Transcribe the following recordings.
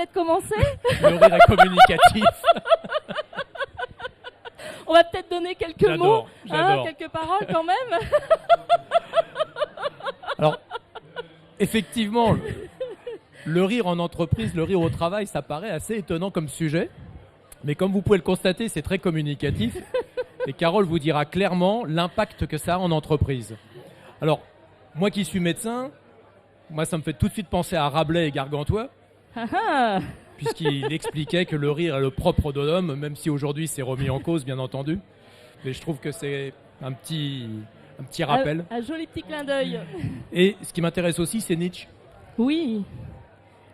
peut-être commencer. Le rire est communicatif. On va peut-être donner quelques mots, j'adore. quelques paroles quand même. Alors, effectivement, le rire en entreprise, le rire au travail, ça paraît assez étonnant comme sujet. Mais comme vous pouvez le constater, c'est très communicatif. Et Carole vous dira clairement l'impact que ça a en entreprise. Alors, moi qui suis médecin, moi ça me fait tout de suite penser à Rabelais et Gargantua, puisqu'il expliquait que le rire est le propre de l'homme, même si aujourd'hui c'est remis en cause, bien entendu. Mais je trouve que c'est un petit rappel. Un joli petit clin d'œil. Et ce qui m'intéresse aussi, c'est Nietzsche. Oui.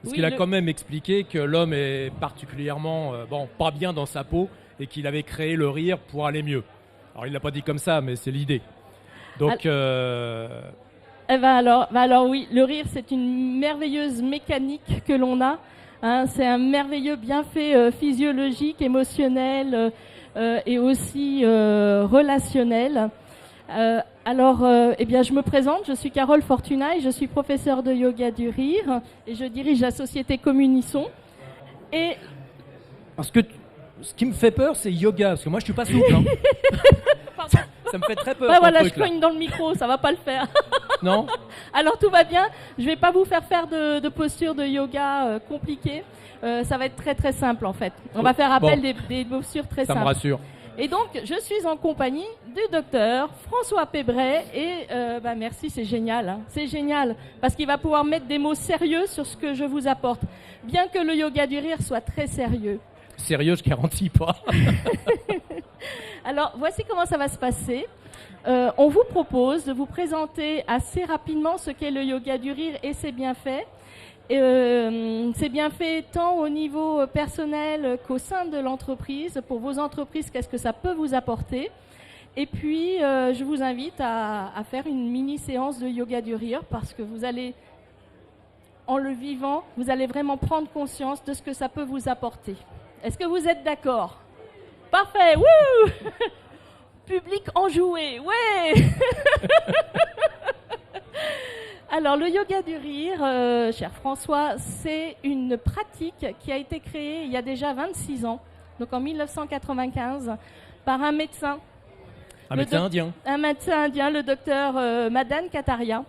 Parce qu'il a quand même expliqué que l'homme est particulièrement pas bien dans sa peau et qu'il avait créé le rire pour aller mieux. Alors il l'a pas dit comme ça, mais c'est l'idée. Donc alors oui, le rire c'est une merveilleuse mécanique que l'on a. Hein, c'est un merveilleux bienfait physiologique, émotionnel et aussi relationnel. Je me présente, je suis Carole Fortunaille, je suis professeure de yoga du rire et je dirige la société Communisson. Et parce que ce qui me fait peur, c'est yoga, parce que moi je suis pas souple. Hein. Ça me fait très peur. Voilà, je cogne dans le micro, ça va pas le faire. Non. Alors tout va bien, je vais pas vous faire de postures de yoga compliquées. Ça va être très très simple en fait. On va faire appel des postures très simples. Ça me rassure. Et donc, je suis en compagnie du docteur François Pébret et merci, c'est génial. Hein. C'est génial parce qu'il va pouvoir mettre des mots sérieux sur ce que je vous apporte. Bien que le yoga du rire soit très sérieux. Sérieux, je garantis pas. Alors, voici comment ça va se passer. On vous propose de vous présenter assez rapidement ce qu'est le yoga du rire et ses bienfaits. C'est bien fait tant au niveau personnel qu'au sein de l'entreprise. Pour vos entreprises, qu'est-ce que ça peut vous apporter? Et puis, je vous invite à faire une mini-séance de yoga du rire parce que vous allez, en le vivant, vous allez vraiment prendre conscience de ce que ça peut vous apporter. Est-ce que vous êtes d'accord? Parfait, wouh. Public enjoué, ouais. Alors, le yoga du rire, cher François, c'est une pratique qui a été créée il y a déjà 26 ans, donc en 1995, par un médecin. Un médecin indien. Un médecin indien, le docteur Madan Kataria.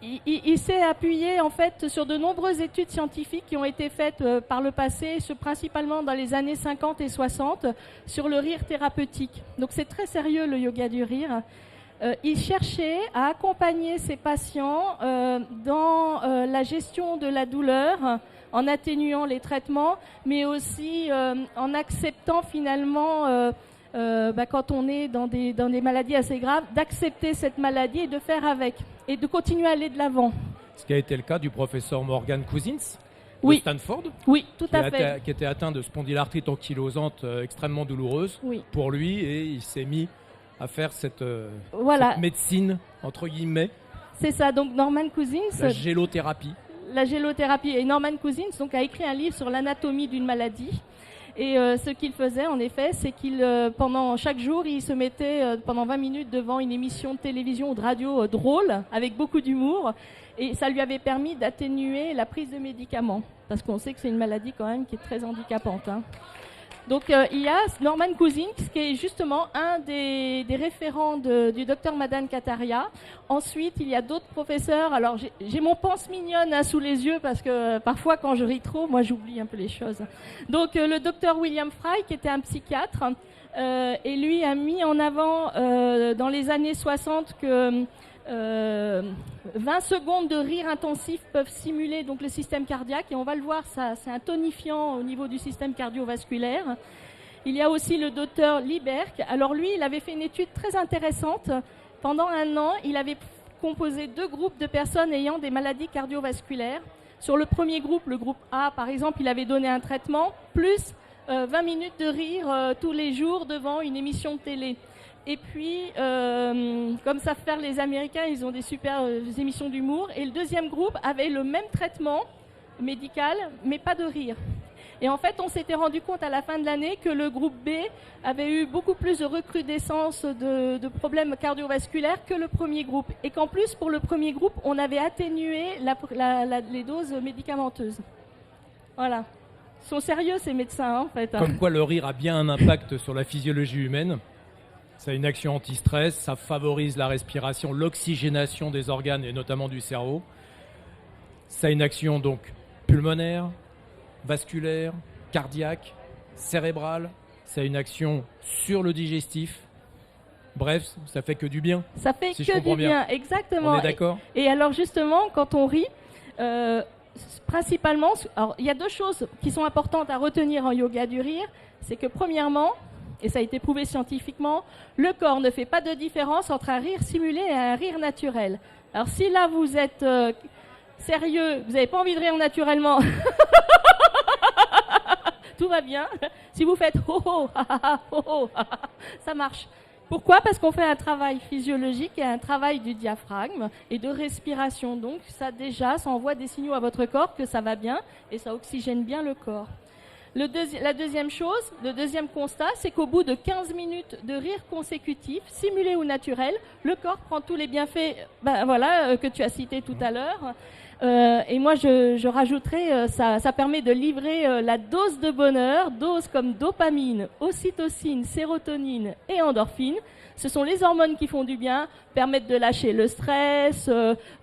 Il s'est appuyé en fait sur de nombreuses études scientifiques qui ont été faites par le passé, principalement dans les années 50 et 60, sur le rire thérapeutique. Donc c'est très sérieux le yoga du rire. Il cherchait à accompagner ses patients dans la gestion de la douleur, en atténuant les traitements, mais aussi en acceptant finalement, quand on est dans des maladies assez graves, d'accepter cette maladie et de faire avec, et de continuer à aller de l'avant. Ce qui a été le cas du professeur Morgan Cousins de Oui. Stanford, Oui, tout à fait. qui était atteint de spondylarthrite ankylosante extrêmement douloureuse pour lui, et il s'est mis à faire cette médecine, entre guillemets. C'est ça, donc Norman Cousins. La gélothérapie. La gélothérapie. Et Norman Cousins donc, a écrit un livre sur l'anatomie d'une maladie. Et ce qu'il faisait, en effet, c'est qu'il, pendant chaque jour, il se mettait pendant 20 minutes devant une émission de télévision ou de radio drôle, avec beaucoup d'humour. Et ça lui avait permis d'atténuer la prise de médicaments. Parce qu'on sait que c'est une maladie quand même qui est très handicapante. Hein. Donc il y a Norman Cousins qui est justement un des référents du docteur Madan Kataria. Ensuite, il y a d'autres professeurs. Alors j'ai mon pense mignonne sous les yeux parce que parfois quand je ris trop, moi j'oublie un peu les choses. Donc le docteur William Fry qui était un psychiatre et lui a mis en avant dans les années 60 que 20 secondes de rire intensif peuvent stimuler donc, le système cardiaque et on va le voir, ça, c'est un tonifiant au niveau du système cardiovasculaire. Il y a aussi le docteur Lieberg. Alors lui, il avait fait une étude très intéressante. Pendant 1 an, il avait composé 2 groupes de personnes ayant des maladies cardiovasculaires. Sur le premier groupe, le groupe A par exemple, il avait donné un traitement plus 20 minutes de rire tous les jours devant une émission de télé. Et puis, comme savent faire les Américains, ils ont des super émissions d'humour. Et le deuxième groupe avait le même traitement médical, mais pas de rire. Et en fait, on s'était rendu compte à la fin de l'année que le groupe B avait eu beaucoup plus de recrudescence de problèmes cardiovasculaires que le premier groupe. Et qu'en plus, pour le premier groupe, on avait atténué les doses médicamenteuses. Voilà. Ils sont sérieux, ces médecins, en fait. Comme quoi le rire a bien un impact sur la physiologie humaine. Ça a une action anti-stress, ça favorise la respiration, l'oxygénation des organes et notamment du cerveau. Ça a une action donc pulmonaire, vasculaire, cardiaque, cérébrale. Ça a une action sur le digestif. Bref, ça fait que du bien. Ça fait si que du bien, exactement. On est d'accord ? Et alors justement, quand on rit, principalement, alors il y a deux choses qui sont importantes à retenir en yoga du rire. C'est que premièrement, et ça a été prouvé scientifiquement, le corps ne fait pas de différence entre un rire simulé et un rire naturel. Alors si là vous êtes sérieux, vous n'avez pas envie de rire naturellement, tout va bien. Si vous faites ho ho, ha, ha, ha, ho, ho, ha, ha, ça marche. Pourquoi ? Parce qu'on fait un travail physiologique et un travail du diaphragme et de respiration. Donc ça déjà, ça envoie des signaux à votre corps que ça va bien et ça oxygène bien le corps. La deuxième chose, le deuxième constat, c'est qu'au bout de 15 minutes de rire consécutif, simulé ou naturel, le corps prend tous les bienfaits que tu as cités tout à l'heure. Et moi, je rajouterais, ça permet de livrer la dose de bonheur, dose comme dopamine, ocytocine, sérotonine et endorphine. Ce sont les hormones qui font du bien, permettent de lâcher le stress.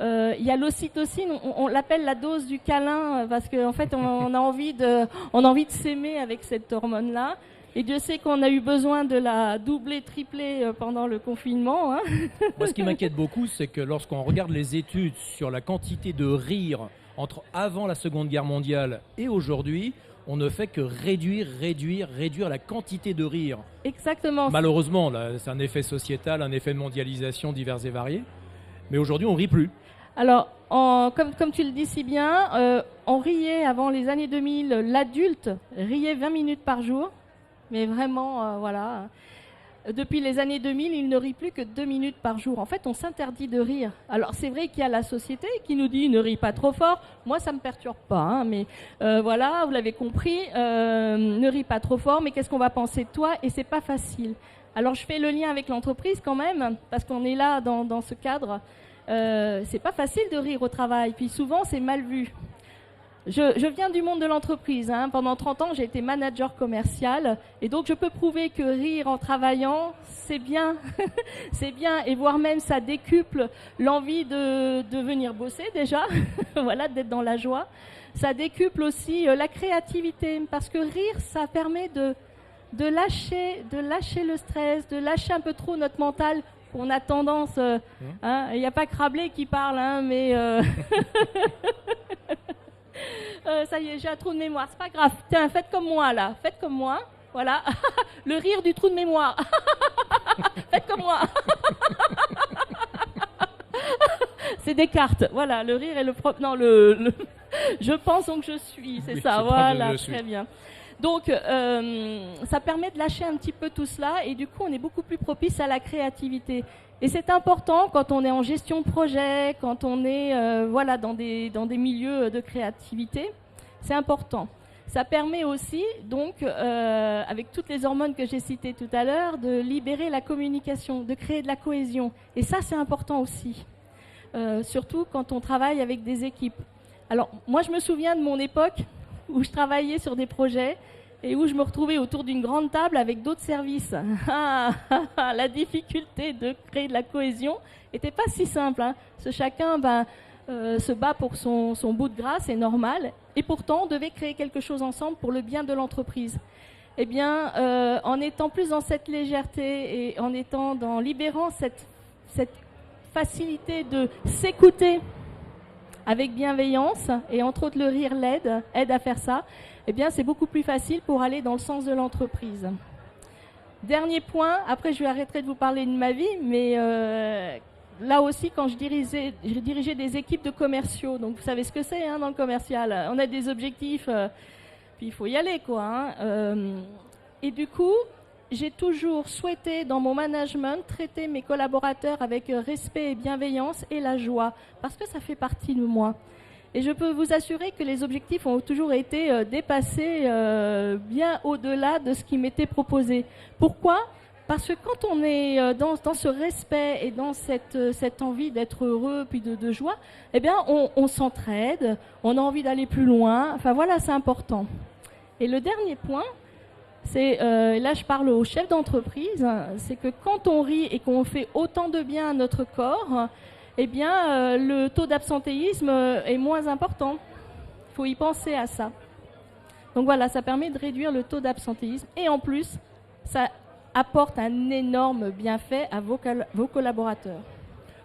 Il y a l'ocytocine, on l'appelle la dose du câlin, parce qu'en fait, on a envie de s'aimer avec cette hormone-là. Et Dieu sait qu'on a eu besoin de la doubler, tripler pendant le confinement. Hein. Moi, ce qui m'inquiète beaucoup, c'est que lorsqu'on regarde les études sur la quantité de rire entre avant la Seconde Guerre mondiale et aujourd'hui, on ne fait que réduire la quantité de rire. Exactement. Malheureusement, là, c'est un effet sociétal, un effet de mondialisation divers et variés. Mais aujourd'hui, on ne rit plus. Alors, comme tu le dis si bien, on riait avant les années 2000, l'adulte riait 20 minutes par jour. Mais vraiment, voilà. Depuis les années 2000, il ne rit plus que 2 minutes par jour. En fait, on s'interdit de rire. Alors, c'est vrai qu'il y a la société qui nous dit « ne ris pas trop fort ». Moi, ça ne me perturbe pas, hein, mais voilà, vous l'avez compris, ne ris pas trop fort, mais qu'est-ce qu'on va penser de toi ? Et c'est pas facile. Alors, je fais le lien avec l'entreprise quand même, parce qu'on est là dans ce cadre. C'est pas facile de rire au travail, puis souvent, c'est mal vu. Je viens du monde de l'entreprise. Hein. Pendant 30 ans, j'ai été manager commercial. Et donc, je peux prouver que rire en travaillant, c'est bien. C'est bien. Et voire même, ça décuple l'envie de venir bosser déjà. Voilà, d'être dans la joie. Ça décuple aussi la créativité. Parce que rire, ça permet de lâcher le stress, de lâcher un peu trop notre mental. On a tendance... il n'y a pas que Rabelais qui parle, hein, mais... ça y est, j'ai un trou de mémoire, c'est pas grave. Tiens, faites comme moi là, faites comme moi. Voilà, le rire du trou de mémoire. Faites comme moi. C'est Descartes. Voilà, le rire est le propre. Non, je pense donc je suis, c'est ça. Voilà, très bien. Donc, ça permet de lâcher un petit peu tout cela et du coup, on est beaucoup plus propice à la créativité. Et c'est important quand on est en gestion de projet, quand on est dans des milieux de créativité. C'est important. Ça permet aussi, donc, avec toutes les hormones que j'ai citées tout à l'heure, de libérer la communication, de créer de la cohésion. Et ça, c'est important aussi, surtout quand on travaille avec des équipes. Alors, moi, je me souviens de mon époque où je travaillais sur des projets et où je me retrouvais autour d'une grande table avec d'autres services. La difficulté de créer de la cohésion n'était pas si simple. Hein. Parce que chacun se bat pour son bout de gras, c'est normal. Et pourtant, on devait créer quelque chose ensemble pour le bien de l'entreprise. Eh bien, en étant plus dans cette légèreté et en libérant cette facilité de s'écouter avec bienveillance, et entre autres le rire aide à faire ça, eh bien c'est beaucoup plus facile pour aller dans le sens de l'entreprise. Dernier point, après je arrêterai de vous parler de ma vie, mais là aussi quand je dirigeais des équipes de commerciaux, donc vous savez ce que c'est hein, dans le commercial, on a des objectifs, puis il faut y aller quoi. Hein, et du coup, j'ai toujours souhaité dans mon management traiter mes collaborateurs avec respect et bienveillance et la joie, parce que ça fait partie de moi. Et je peux vous assurer que les objectifs ont toujours été dépassés bien au-delà de ce qui m'était proposé. Pourquoi ? Parce que quand on est dans ce respect et dans cette envie d'être heureux puis de joie, eh bien, on s'entraide, on a envie d'aller plus loin. Enfin voilà, c'est important. Et le dernier point, c'est, là je parle aux chefs d'entreprise, c'est que quand on rit et qu'on fait autant de bien à notre corps, eh bien, le taux d'absentéisme est moins important. Il faut y penser à ça. Donc voilà, ça permet de réduire le taux d'absentéisme. Et en plus, ça apporte un énorme bienfait à vos collaborateurs.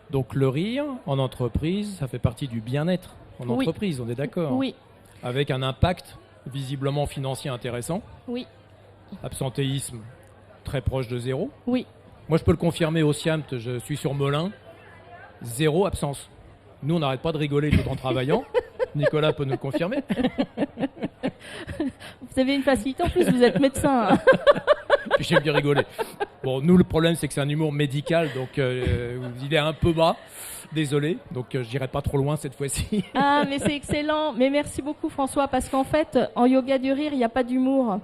Donc le rire en entreprise, ça fait partie du bien-être en entreprise, on est d'accord? Oui. Avec un impact visiblement financier intéressant. Oui. Absentéisme très proche de 0. Oui. Moi je peux le confirmer au SIAMT, je suis sur Melun, 0 absence. Nous on n'arrête pas de rigoler tout en travaillant. Nicolas peut nous le confirmer. Vous avez une facilité, en plus vous êtes médecin. Puis j'aime bien rigoler. Bon, nous le problème c'est que c'est un humour médical, donc il est un peu bas. Désolé, donc j'irai pas trop loin cette fois-ci. Ah, mais c'est excellent. Mais merci beaucoup François, parce qu'en fait, en yoga du rire, il n'y a pas d'humour.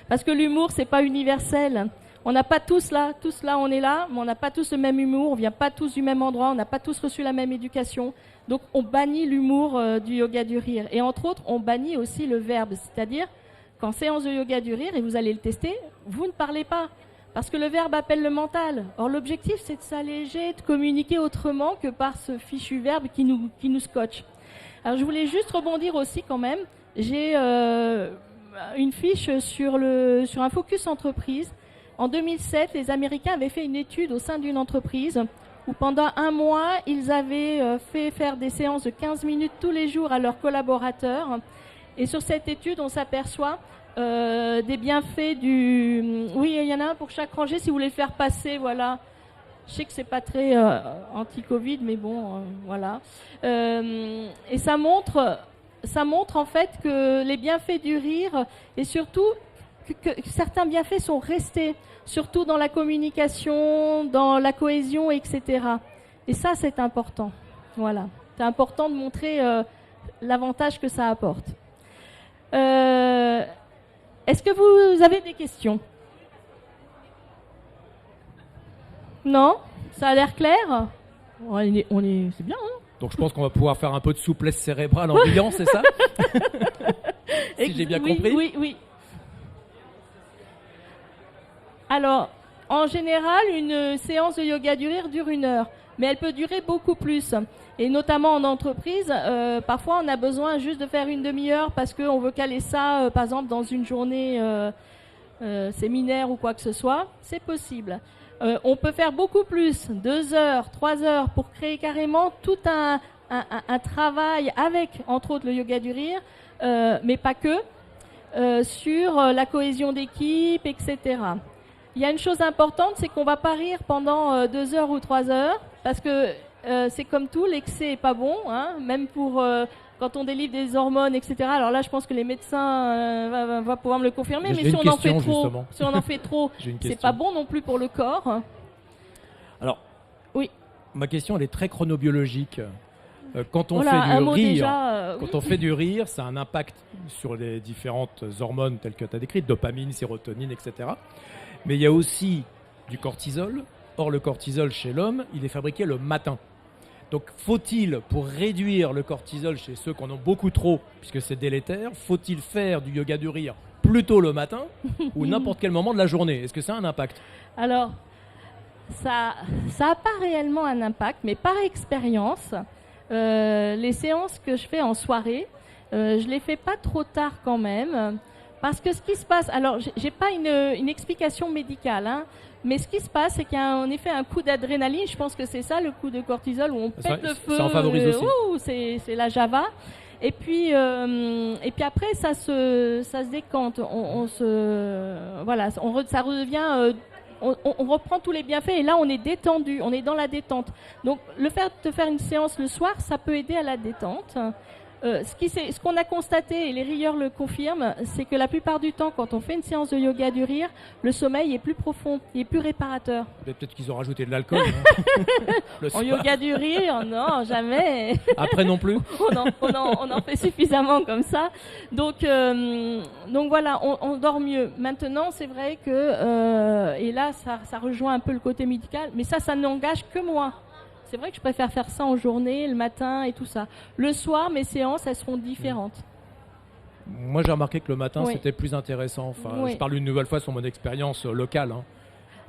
Parce que l'humour, c'est pas universel. On n'a pas tous là, on est là, mais on n'a pas tous le même humour, on vient pas tous du même endroit, on n'a pas tous reçu la même éducation. Donc on bannit l'humour du yoga du rire. Et entre autres, on bannit aussi le verbe, c'est-à-dire qu'en séance de yoga du rire, et vous allez le tester, vous ne parlez pas. Parce que le verbe appelle le mental. Or, l'objectif, c'est de s'alléger, de communiquer autrement que par ce fichu verbe qui nous scotche. Alors, je voulais juste rebondir aussi quand même. J'ai une fiche sur un focus entreprise. En 2007, les Américains avaient fait une étude au sein d'une entreprise où pendant un mois, ils avaient fait faire des séances de 15 minutes tous les jours à leurs collaborateurs. Et sur cette étude, on s'aperçoit des bienfaits du... Oui, il y en a un pour chaque rangée, si vous voulez le faire passer, voilà. Je sais que c'est pas très anti-Covid, mais bon, voilà. Et ça montre en fait que les bienfaits du rire, et surtout que certains bienfaits sont restés, surtout dans la communication, dans la cohésion, etc. Et ça, c'est important. Voilà. C'est important de montrer l'avantage que ça apporte. Est-ce que vous avez des questions? Non? Ça a l'air clair? C'est bien, hein? Donc je pense qu'on va pouvoir faire un peu de souplesse cérébrale en riant, c'est ça? Si j'ai bien compris. Oui. Alors, en général, une séance de yoga du rire dure 1 heure, mais elle peut durer beaucoup plus. Et notamment en entreprise, parfois on a besoin juste de faire une demi-heure parce qu'on veut caler ça, par exemple, dans une journée séminaire ou quoi que ce soit. C'est possible. On peut faire beaucoup plus, 2 heures, 3 heures, pour créer carrément tout un travail avec, entre autres, le yoga du rire, mais pas que, sur la cohésion d'équipe, etc. Il y a une chose importante, c'est qu'on ne va pas rire pendant 2 heures ou 3 heures, parce que c'est comme tout, l'excès n'est pas bon, hein, même pour quand on délivre des hormones, etc. Alors là, je pense que les médecins vont pouvoir me le confirmer, mais si on en fait trop, c'est pas bon non plus pour le corps. Alors, oui. Ma question, elle est très chronobiologique. Quand on fait du rire, on fait du rire, ça a un impact sur les différentes hormones telles que tu as décrites, dopamine, sérotonine, etc. Mais il y a aussi du cortisol. Or, le cortisol chez l'homme, il est fabriqué le matin. Donc, faut-il, pour réduire le cortisol chez ceux qui en ont beaucoup trop, puisque c'est délétère, faut-il faire du yoga du rire plutôt le matin ou n'importe quel moment de la journée? Est-ce que ça a un impact? Alors, ça n'a pas réellement un impact, mais par expérience, les séances que je fais en soirée, je les fais pas trop tard quand même, parce que ce qui se passe, alors j'ai pas une explication médicale, hein, mais ce qui se passe, c'est qu'il y a en effet un coup d'adrénaline. Je pense que c'est ça, le coup de cortisol, où on pète le feu. Ça en favorise aussi. C'est la Java. Et puis après, ça se décante. Ça redevient. On reprend tous les bienfaits et là, on est détendu. On est dans la détente. Donc, le fait de faire une séance le soir, ça peut aider à la détente. Ce qu'on a constaté, et les rieurs le confirment, c'est que la plupart du temps, quand on fait une séance de yoga du rire, le sommeil est plus profond, il est plus réparateur. Peut-être qu'ils ont rajouté de l'alcool. Hein. En yoga du rire, non, jamais. Après non plus. on en fait suffisamment comme ça. Donc voilà, on dort mieux. Maintenant, c'est vrai que, et là, ça rejoint un peu le côté médical, mais ça n'engage que moi. C'est vrai que je préfère faire ça en journée, le matin et tout ça. Le soir, mes séances, elles seront différentes. Moi, j'ai remarqué que le matin, Oui. c'était plus intéressant. Enfin, Oui. je parle une nouvelle fois sur mon expérience locale. Hein.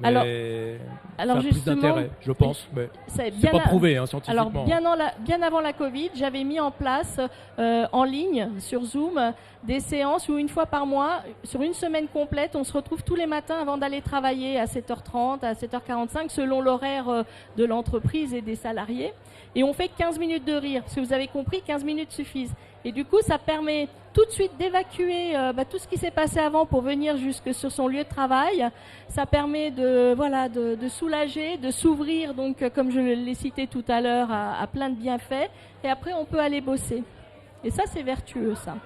Mais Alors ça a plus justement, d'intérêt, je pense. Mais c'est c'est pas prouvé hein, scientifiquement. Alors, bien avant la Covid, j'avais mis en place en ligne, sur Zoom, des séances où une fois par mois, sur une semaine complète, on se retrouve tous les matins avant d'aller travailler à 7h30, à 7h45, selon l'horaire de l'entreprise et des salariés. Et on fait 15 minutes de rire, parce que vous avez compris, 15 minutes suffisent. Et du coup, ça permet tout de suite d'évacuer tout ce qui s'est passé avant pour venir jusque sur son lieu de travail. Ça permet de soulager, de s'ouvrir, donc comme je l'ai cité tout à l'heure, à plein de bienfaits. Et après, on peut aller bosser. Et ça, c'est vertueux, ça.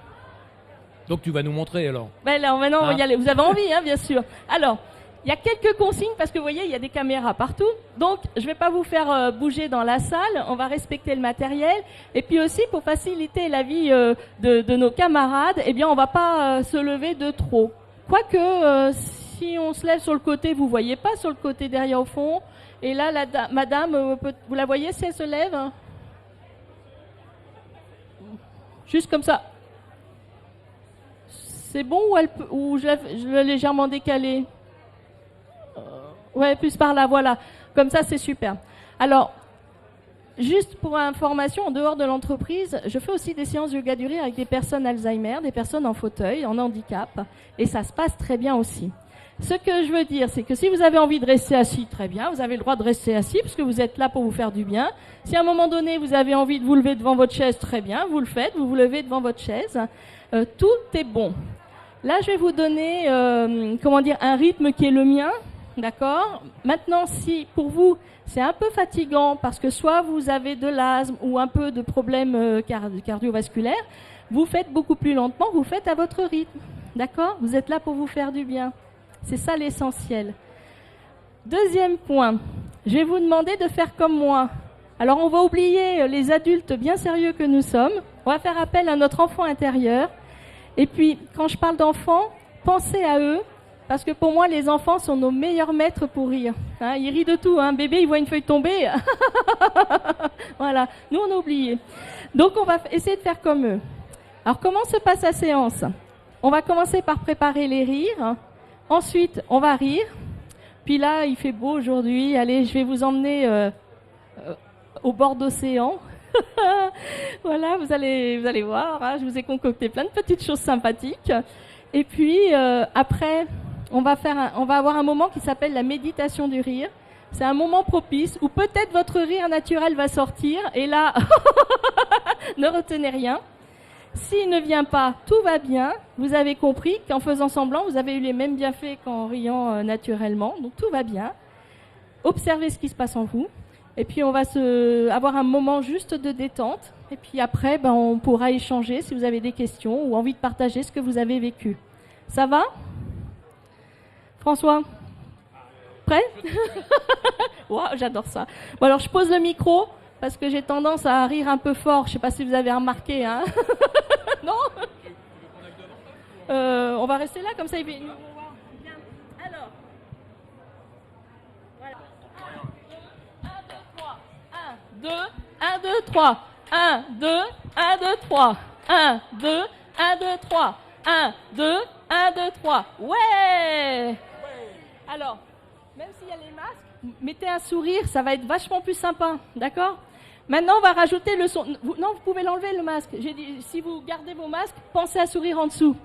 Donc tu vas nous montrer alors. Ben alors maintenant, on va y aller. Vous avez envie, hein, bien sûr. Alors, il y a quelques consignes parce que vous voyez, il y a des caméras partout. Donc, je ne vais pas vous faire bouger dans la salle. On va respecter le matériel. Et puis aussi, pour faciliter la vie de nos camarades, eh bien, on ne va pas se lever de trop. Quoique, si on se lève sur le côté, vous ne voyez pas sur le côté derrière au fond. Et là, madame, vous la voyez si elle se lève? Juste comme ça. C'est bon ou je l'ai légèrement décalé? Ouais, plus par là, voilà. Comme ça, c'est super. Alors, juste pour information, en dehors de l'entreprise, je fais aussi des séances de yoga du rire avec des personnes Alzheimer, des personnes en fauteuil, en handicap, et ça se passe très bien aussi. Ce que je veux dire, c'est que si vous avez envie de rester assis, très bien, vous avez le droit de rester assis, parce que vous êtes là pour vous faire du bien. Si à un moment donné, vous avez envie de vous lever devant votre chaise, très bien, vous le faites, vous vous levez devant votre chaise. Tout est bon. Là, je vais vous donner, un rythme qui est le mien. D'accord. Maintenant, si pour vous c'est un peu fatigant parce que soit vous avez de l'asthme ou un peu de problèmes cardiovasculaires, vous faites beaucoup plus lentement, vous faites à votre rythme. D'accord. Vous êtes là pour vous faire du bien. C'est ça l'essentiel. Deuxième point, je vais vous demander de faire comme moi. Alors, on va oublier les adultes bien sérieux que nous sommes. On va faire appel à notre enfant intérieur. Et puis, quand je parle d'enfants, pensez à eux. Parce que pour moi, les enfants sont nos meilleurs maîtres pour rire. Hein, ils rient de tout. Un bébé, il voit une feuille tomber. Voilà. Nous, on a oublié. Donc, on va essayer de faire comme eux. Alors, comment se passe la séance? On va commencer par préparer les rires. Ensuite, on va rire. Puis là, il fait beau aujourd'hui. Allez, je vais vous emmener au bord d'océan. Voilà, vous allez voir. Hein, je vous ai concocté plein de petites choses sympathiques. Et puis, après... On va avoir un moment qui s'appelle la méditation du rire. C'est un moment propice où peut-être votre rire naturel va sortir. Et là, ne retenez rien. S'il ne vient pas, tout va bien. Vous avez compris qu'en faisant semblant, vous avez eu les mêmes bienfaits qu'en riant naturellement. Donc tout va bien. Observez ce qui se passe en vous. Et puis on va avoir un moment juste de détente. Et puis après, on pourra échanger si vous avez des questions ou envie de partager ce que vous avez vécu. Ça va ? François, prêt? Wow, j'adore ça. Bon, alors je pose le micro parce que j'ai tendance à rire un peu fort. Je ne sais pas si vous avez remarqué. Hein. Non? On va rester là, comme ça il va nous voir. Bien. Alors. Voilà. 1, 2, 3. 1, 2, 1, 2, 3. 1, 2, 1, 2, 3. 1, 2, 1, 2, 3. Ouais! Alors, même s'il y a les masques, mettez un sourire, ça va être vachement plus sympa, d'accord? Maintenant, on va rajouter le son. Non, vous pouvez l'enlever, le masque. J'ai dit, si vous gardez vos masques, pensez à sourire en dessous.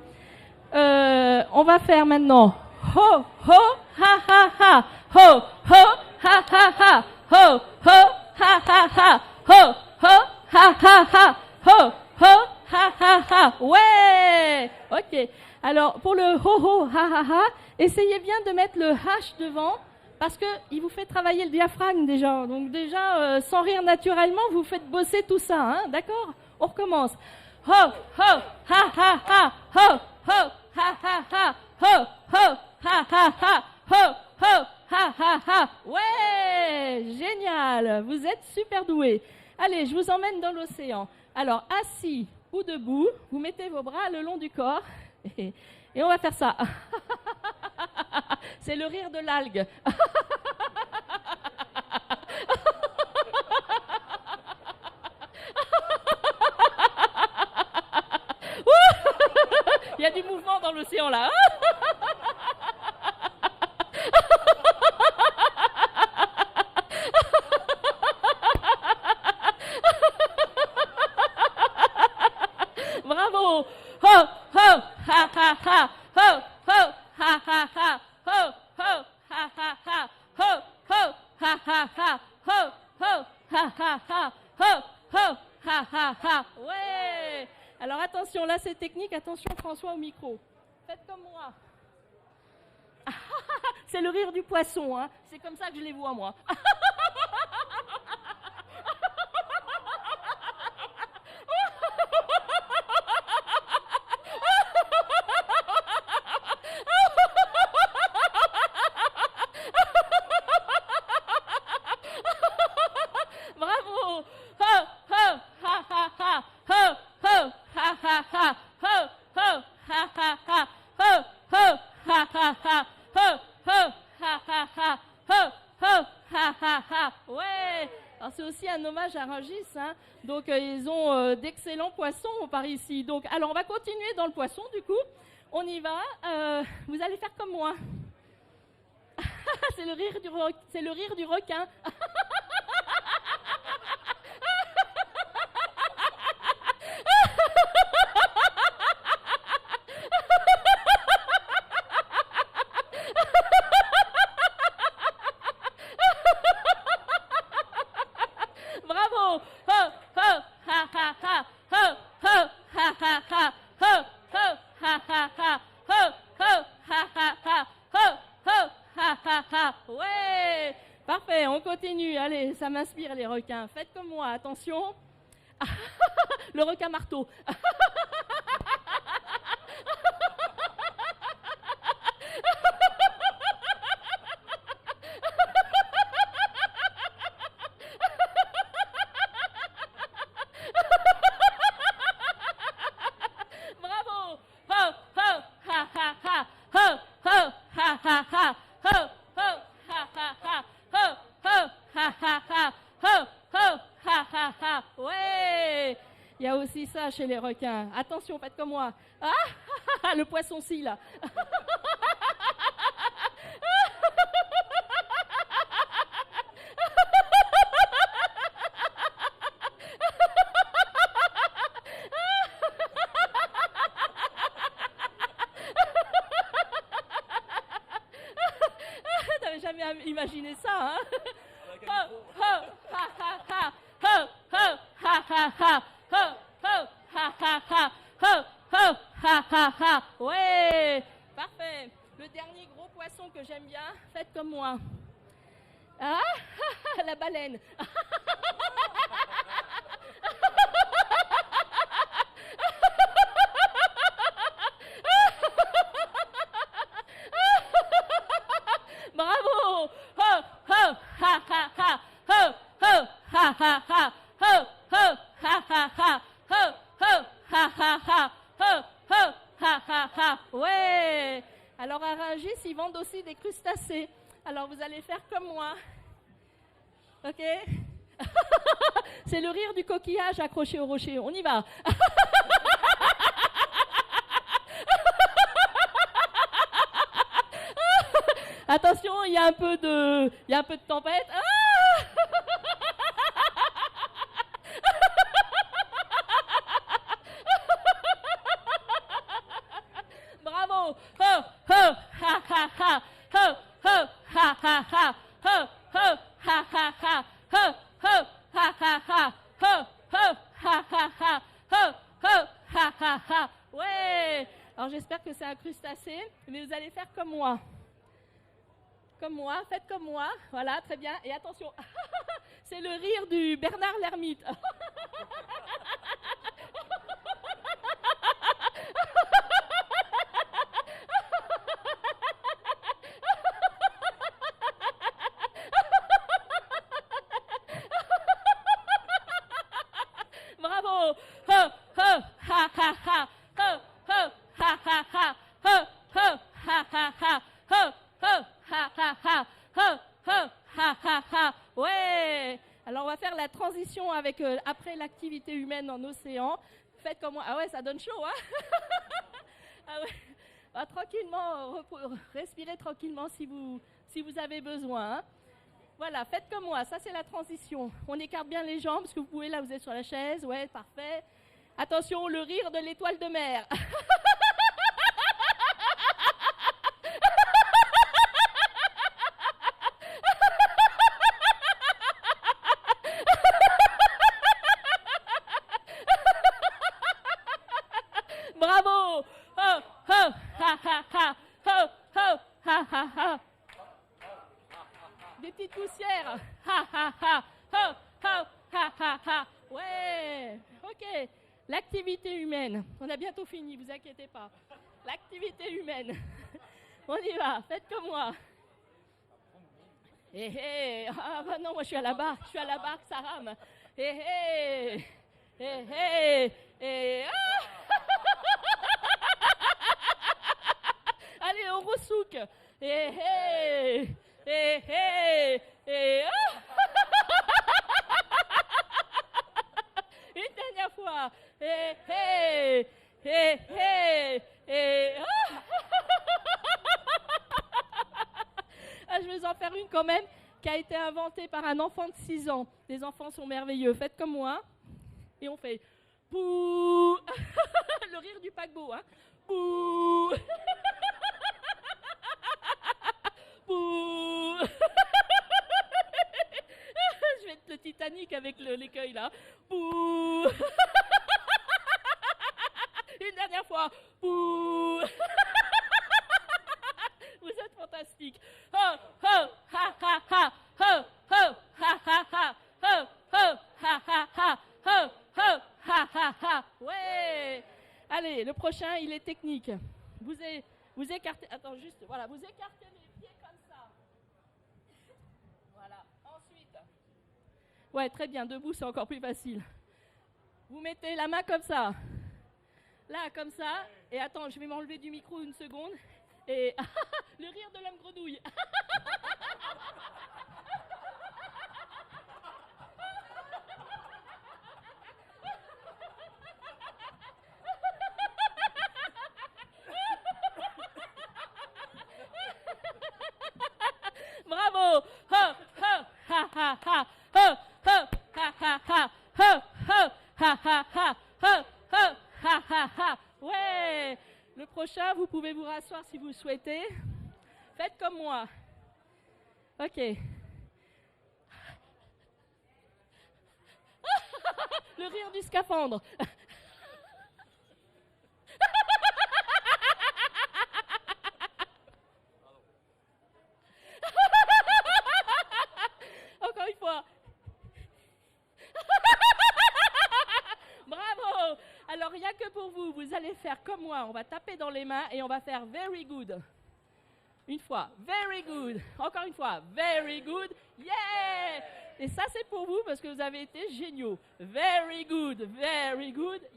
On va faire maintenant ho, ho, ha, ha, ha. Ho, ho, ha, ha, ha. Ho, ho, ha, ha, ha. Ho, ho, ha, ha, ha. Ho, ho, ha, ha, ha. Ouais! Ok. Alors, pour le ho-ho, ha-ha-ha, essayez bien de mettre le H devant parce qu'il vous fait travailler le diaphragme déjà. Donc déjà, sans rire naturellement, vous faites bosser tout ça. Hein, d'accord? On recommence. ho, ho, ha, ha, ha, ho, ho, ha, ha, ha, ho, ho, ha, ha, ha, ho, ho, ha, ha, ha. Ouais, génial, vous êtes super doués. Allez, je vous emmène dans l'océan. Alors, assis ou debout, vous mettez vos bras le long du corps et on va faire ça. C'est le rire de l'algue. Il y a du mouvement dans l'océan là. Bravo. Ho, ho, ha, ha, ha. Ho, ho, ha, ha, ha. Ho, ho, ha, ha, ha. Ho, ho, ha, ha, ha. Ho, ho, ha, ha, ha. Ho, ho, ha, ha, ha. Ouais. Alors attention, là c'est technique. Attention François au micro. Faites comme moi. C'est le rire du poisson, hein. C'est comme ça que je les vois moi. Bravo. Ho, ho, ha, ha, ha. Ho, ho, ha, ha, ha. Ho, ho, ha, ha, ha. Ho, ho, ha, ha, ha. Ho, ho, ha, ha, ha. Ho, ho, ha, ha, ha. Ouais. Alors c'est aussi un hommage à Rungis, hein. Donc ils ont d'excellents poissons par ici. Donc alors on va continuer dans le poisson du coup. On y va. Vous allez faire comme moi. C'est le rire du requin. Bravo. Ho, ho, ha, ha, ha. Ho, ho, ha, ha, ha. Ho, ho, ha, ha, ha. Ho, ho, ha, ha, ha. Ho, ho, ha, ha, ha. Ouais. Parfait, on continue. Allez, ça m'inspire les requins. Faites comme moi, attention. Le requin marteau. Bravo. Ho, ho, ha, ha, ha. Ho, ho, ha, ha, ha. Ho, ho, ha, ha, ha. Ho, ho, ha, ha, ha. Ho, ho, ha, ha, ha. Ouais. Il y a aussi ça chez les requins. Attention, faites comme moi. Ah, le poisson-ci, là. T'avais jamais imaginé ça, hein? Ho, ho, ha, ha, ha. Ho, ho, ha, ha, ha. Ho, ho, ha, ha, ha. Ho, ho, ha, ha, ha. Ouais, parfait. Le dernier gros poisson que j'aime bien, faites comme moi. Ah, la baleine. Bravo. Ho, ho, ha, ha, ha. Ho, ho, ha, ha, ha. Ho, ho, ha, ha, ha. Ho, ho, ha, ha, ha. Ho, ho, ha, ha, ha. Ouais. Alors à Rungis, ils vendent aussi des crustacés. Alors vous allez faire comme moi. Ok? C'est le rire du coquillage accroché au rocher. On y va. Attention, il y a un peu de tempête. Ah. Bravo. Ho, ho, ha, ha, ha. Ho, ho, ha, ha, ha. Ho, ho, ha, ha, ha. Ho, ho, ha, ha, ha. Ho, ho, ha, ha, ha. Ho, ho, ha, ha, ha. Ouais. Alors j'espère que c'est un crustacé, mais vous allez faire comme moi. Comme moi, faites comme moi. Voilà, très bien. Et attention, c'est le rire du Bernard l'ermite. ha ha ha, ho, ho, ha ha ha, ho, ho, ha ha ha. Ouais. Alors on va faire la transition avec après l'activité humaine en océan. Faites comme moi. Ah ouais, ça donne chaud, hein. Ah ouais. Ah, tranquillement, respirez tranquillement si vous avez besoin. Hein. Voilà, faites comme moi. Ça c'est la transition. On écarte bien les jambes parce que vous pouvez là, vous êtes sur la chaise. Ouais, parfait. Attention, le rire de l'étoile de mer. Bravo! Ho, ho, ha, ha, ha, ho, ho, ha, ha, ha. Des petites poussières. Ha, ha, ha, ho, ho, ha, ha, ha. Ouais, ok. L'activité humaine. On a bientôt fini, vous inquiétez pas. L'activité humaine. On y va, faites comme moi. Hé hé, ah bah non, moi je suis à la barque, ça rame. Hé hé, hé hé, hé, ah. Allez, on ressouque. Hé hé, hé hé, hé, ah. Une dernière fois. Hé hé, hé hé, hé, ah. Ah, je vais en faire une quand même qui a été inventée par un enfant de 6 ans. Les enfants sont merveilleux. Faites comme moi. Et on fait bouh. Le rire du paquebot. Hein. Bouh. Bouh. Je vais être le Titanic avec l'écueil là. Bouh. Une dernière fois. Bouh. Vous êtes fantastique. Ho, ho, ha, ha, ha. Ho, ho, ha, ha, ha. Ho, ho, ha, ha, ha. Ho, ho, ha, ha, ha. Ouais. Allez, le prochain, il est technique. Vous écartez. Attends, juste, voilà. Vous écartez les pieds comme ça. Voilà. Ensuite. Ouais, très bien. Debout, c'est encore plus facile. Vous mettez la main comme ça. Là, comme ça. Et attends, je vais m'enlever du micro une seconde. Et le rire de l'homme grenouille. Bravo. Ho, ho, ha, ha, ha. Ho, ho, ha, ha, ha. Ho, ho, ha, ha, ha. Ho, ho, ha, ha, ha. Ouais. Le prochain, vous pouvez vous rasseoir si vous le souhaitez. Faites comme moi. Ok. Le rire du scaphandre. Encore une fois. Bravo. Alors, rien que pour vous, vous allez faire comme moi. On va taper dans les mains et on va faire very good. Une fois, very good. Encore une fois, very good. Yeah! Et ça, c'est pour vous parce que vous avez été géniaux. Very good,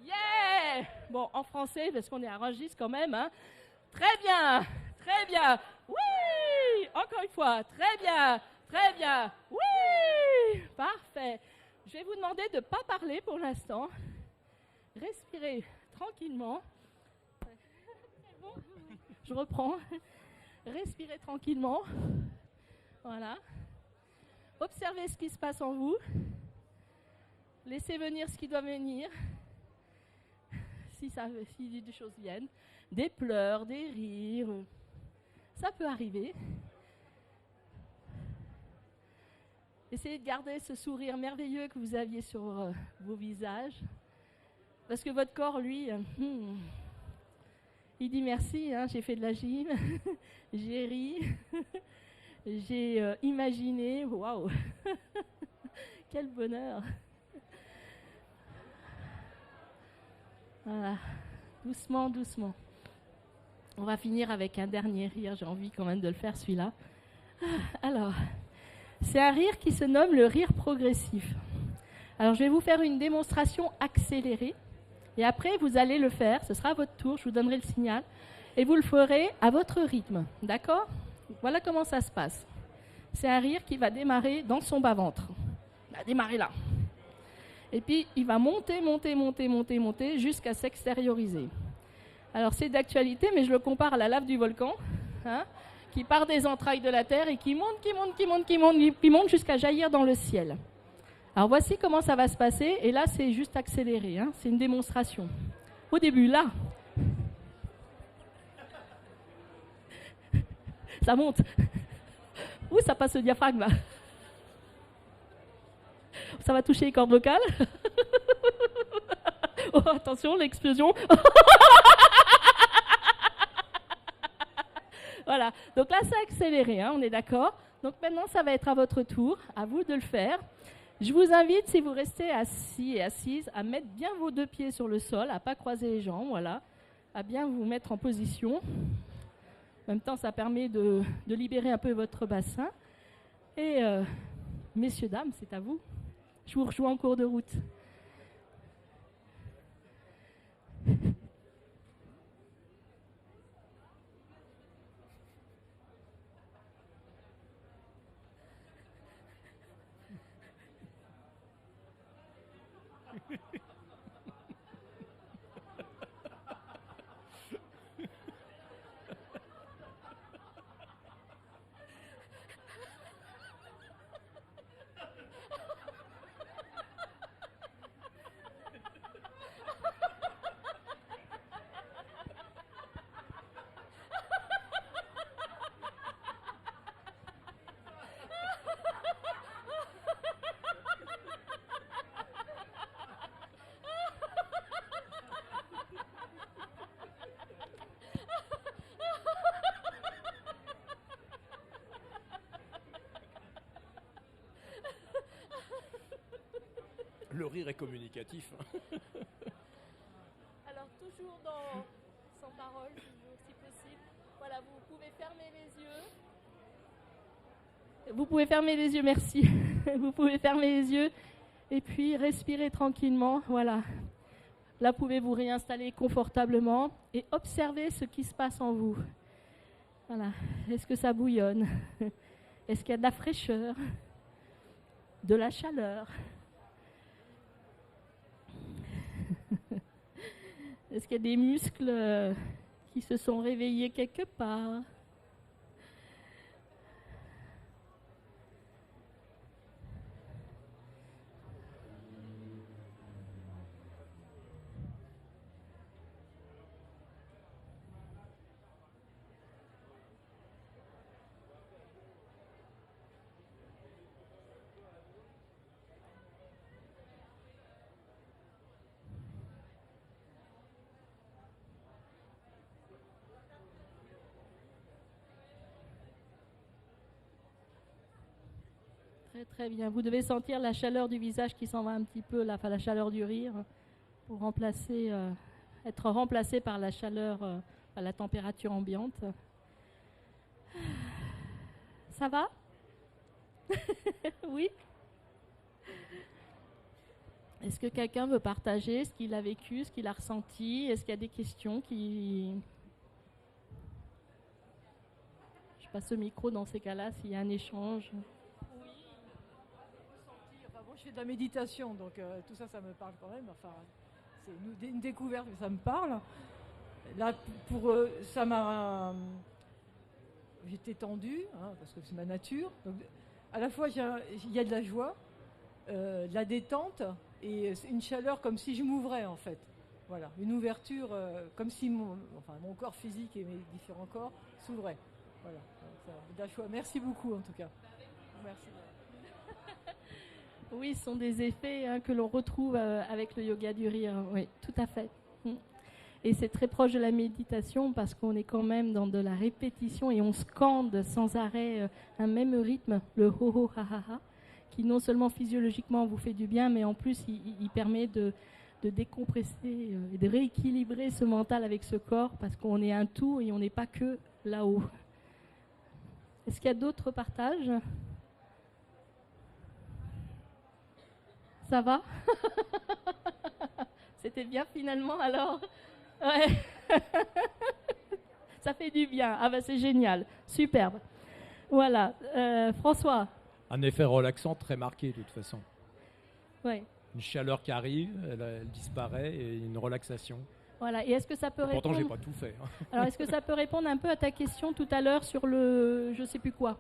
yeah! Bon, en français, parce qu'on est à Rungis quand même. Hein. Très bien, très bien. Oui! Encore une fois, très bien, oui! Parfait. Je vais vous demander de ne pas parler pour l'instant. Respirez tranquillement. C'est bon? Je reprends. Respirez tranquillement. Voilà. Observez ce qui se passe en vous. Laissez venir ce qui doit venir. Si des choses viennent. Des pleurs, des rires. Ça peut arriver. Essayez de garder ce sourire merveilleux que vous aviez sur vos visages. Parce que votre corps, lui, il dit merci, hein, j'ai fait de la gym, j'ai ri, j'ai imaginé, waouh, quel bonheur. Voilà, doucement, doucement. On va finir avec un dernier rire, j'ai envie quand même de le faire celui-là. Alors, c'est un rire qui se nomme le rire progressif. Alors, je vais vous faire une démonstration accélérée. Et après, vous allez le faire, ce sera à votre tour, je vous donnerai le signal. Et vous le ferez à votre rythme, d'accord? Voilà comment ça se passe. C'est un rire qui va démarrer dans son bas-ventre. Il va démarrer là. Et puis, il va monter, monter, monter, monter, monter, jusqu'à s'extérioriser. Alors, c'est d'actualité, mais je le compare à la lave du volcan, hein, qui part des entrailles de la terre et qui monte, qui monte, qui monte, qui monte, qui monte jusqu'à jaillir dans le ciel. Alors, voici comment ça va se passer. Et là, c'est juste accéléré, hein, c'est une démonstration. Au début, là, ça monte. Où ça passe le diaphragme, là? Ça va toucher les cordes vocales. Oh, attention, l'explosion. Voilà, donc là, c'est accéléré, hein, on est d'accord. Donc maintenant, ça va être à votre tour, à vous de le faire. Je vous invite, si vous restez assis et assises, à mettre bien vos deux pieds sur le sol, à ne pas croiser les jambes, voilà, à bien vous mettre en position. En même temps, ça permet de libérer un peu votre bassin. Et messieurs, dames, c'est à vous. Je vous rejoins en cours de route. Le rire est communicatif. Alors toujours sans parole, toujours si possible. Voilà, vous pouvez fermer les yeux. Vous pouvez fermer les yeux, merci. Vous pouvez fermer les yeux et puis respirer tranquillement. Voilà. Là, pouvez vous réinstaller confortablement et observer ce qui se passe en vous. Voilà. Est-ce que ça bouillonne? Est-ce qu'il y a de la fraîcheur? De la chaleur? Est-ce qu'il y a des muscles qui se sont réveillés quelque part? Très très bien. Vous devez sentir la chaleur du visage qui s'en va un petit peu, la chaleur du rire, pour être remplacé par la chaleur, par la température ambiante. Ça va? Oui? Est-ce que quelqu'un veut partager ce qu'il a vécu, ce qu'il a ressenti? Est-ce qu'il y a des questions qui... Je passe le micro dans ces cas-là s'il y a un échange. Je fais de la méditation, donc tout ça, ça me parle quand même. Enfin, c'est une découverte, ça me parle. Là, ça m'a... J'étais tendue, hein, parce que c'est ma nature. Donc, à la fois, il y a de la joie, de la détente, et une chaleur comme si je m'ouvrais, en fait. Voilà, une ouverture, comme si mon corps physique et mes différents corps s'ouvraient. Voilà, de la joie. Merci beaucoup, en tout cas. Merci. Oui, ce sont des effets que l'on retrouve avec le yoga du rire. Oui, tout à fait. Et c'est très proche de la méditation parce qu'on est quand même dans de la répétition et on scande sans arrêt un même rythme, le ho-ho, ha-ha-ha, qui non seulement physiologiquement vous fait du bien, mais en plus il permet de décompresser et de rééquilibrer ce mental avec ce corps parce qu'on est un tout et on n'est pas que là-haut. Est-ce qu'il y a d'autres partages ? Ça va? C'était bien finalement alors? Ouais. Ça fait du bien. Ah bah c'est génial. Superbe. Voilà. François. Un effet relaxant très marqué de toute façon. Ouais. Une chaleur qui arrive, elle disparaît et une relaxation. Voilà. Et est-ce que ça peut répondre... Pourtant, j'ai pas tout fait. Alors, est-ce que ça peut répondre un peu à ta question tout à l'heure sur le je sais plus quoi?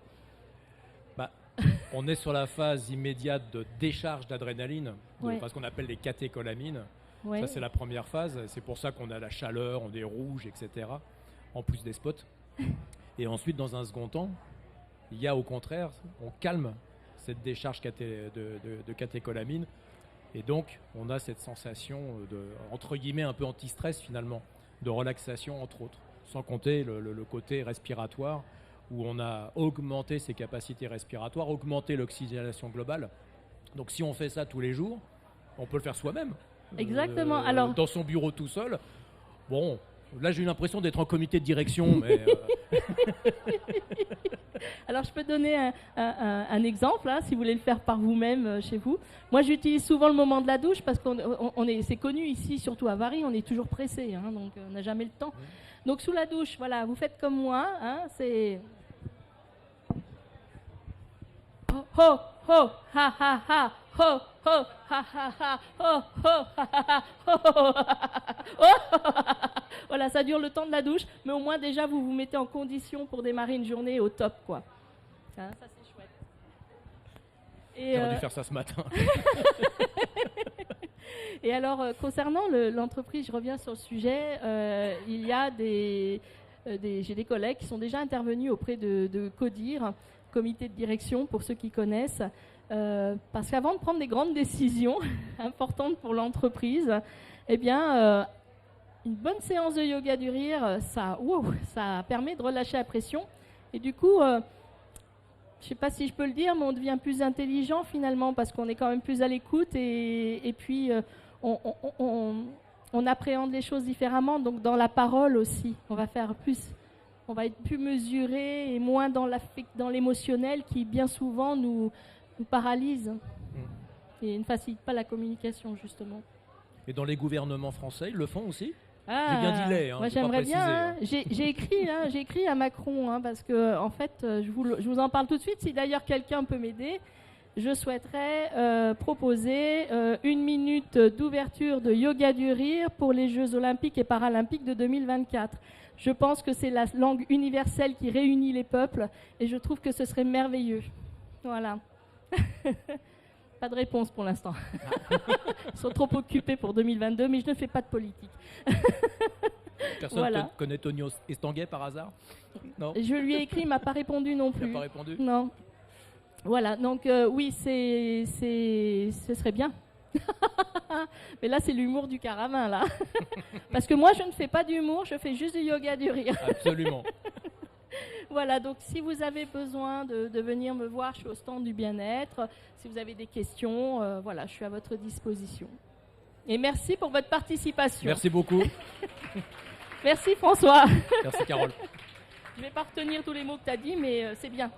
On est sur la phase immédiate de décharge d'adrénaline, Ouais. ce qu'on appelle les catécholamines. Ouais. Ça, c'est la première phase. C'est pour ça qu'on a la chaleur, on est rouge, etc. En plus des spots. Et ensuite, dans un second temps, il y a au contraire, on calme cette décharge de catécholamines. Et donc, on a cette sensation de, entre guillemets, un peu anti-stress finalement, de relaxation entre autres. Sans compter le côté respiratoire, où on a augmenté ses capacités respiratoires, augmenté l'oxygénation globale. Donc si on fait ça tous les jours, on peut le faire soi-même. Exactement. Alors, dans son bureau tout seul. Bon, là j'ai eu l'impression d'être en comité de direction, mais... alors, je peux donner un exemple, hein, si vous voulez le faire par vous-même chez vous. Moi, j'utilise souvent le moment de la douche parce c'est connu ici, surtout à Vary, on est toujours pressé, hein, donc on n'a jamais le temps. Donc, sous la douche, voilà, vous faites comme moi, hein, c'est... Ho, ho, ho, ha, ha, ha, ho, ho, ha, ha, ha, ho, ho, ha, ha, ha, ho, ho. Voilà, ça dure le temps de la douche, mais au moins déjà vous vous mettez en condition pour démarrer une journée au top, quoi. Hein, ça c'est chouette. Et J'aurais dû faire ça ce matin. et alors, concernant l'entreprise, je reviens sur le sujet, il y a j'ai des collègues qui sont déjà intervenus auprès de CODIR, comité de direction, pour ceux qui connaissent, parce qu'avant de prendre des grandes décisions importantes pour l'entreprise, eh bien, une bonne séance de yoga du rire, ça permet de relâcher la pression. Et du coup, je ne sais pas si je peux le dire, mais on devient plus intelligent finalement, parce qu'on est quand même plus à l'écoute et puis on appréhende les choses différemment. Donc dans la parole aussi, on va être plus mesuré et moins dans l'émotionnel qui bien souvent nous paralyse et ne facilite pas la communication justement. Et dans les gouvernements français, ils le font aussi? Ah, j'ai bien dit les, hein, moi j'ai pas j'aimerais précisé, bien. hein. J'ai écrit à Macron, hein, parce que en fait, je vous en parle tout de suite. Si d'ailleurs quelqu'un peut m'aider, je souhaiterais proposer 1 minute d'ouverture de yoga du rire pour les Jeux Olympiques et Paralympiques de 2024. Je pense que c'est la langue universelle qui réunit les peuples, et je trouve que ce serait merveilleux. Voilà. Pas de réponse pour l'instant. Ils sont trop occupés pour 2022, mais je ne fais pas de politique. Personne Voilà. connaît Tonio Estanguet par hasard? Non. Je lui ai écrit, il ne m'a pas répondu non Il plus. n'a pas répondu? Non. Voilà, donc oui, ce serait bien. Mais là, c'est l'humour du caravane, là. Parce que moi, je ne fais pas d'humour, je fais juste du yoga du rire. Absolument. Voilà, donc si vous avez besoin de venir me voir, je suis au stand du bien-être. Si vous avez des questions, voilà, je suis à votre disposition. Et merci pour votre participation. Merci beaucoup. Merci François. Merci Carole. Je ne vais pas retenir tous les mots que tu as dit, mais c'est bien.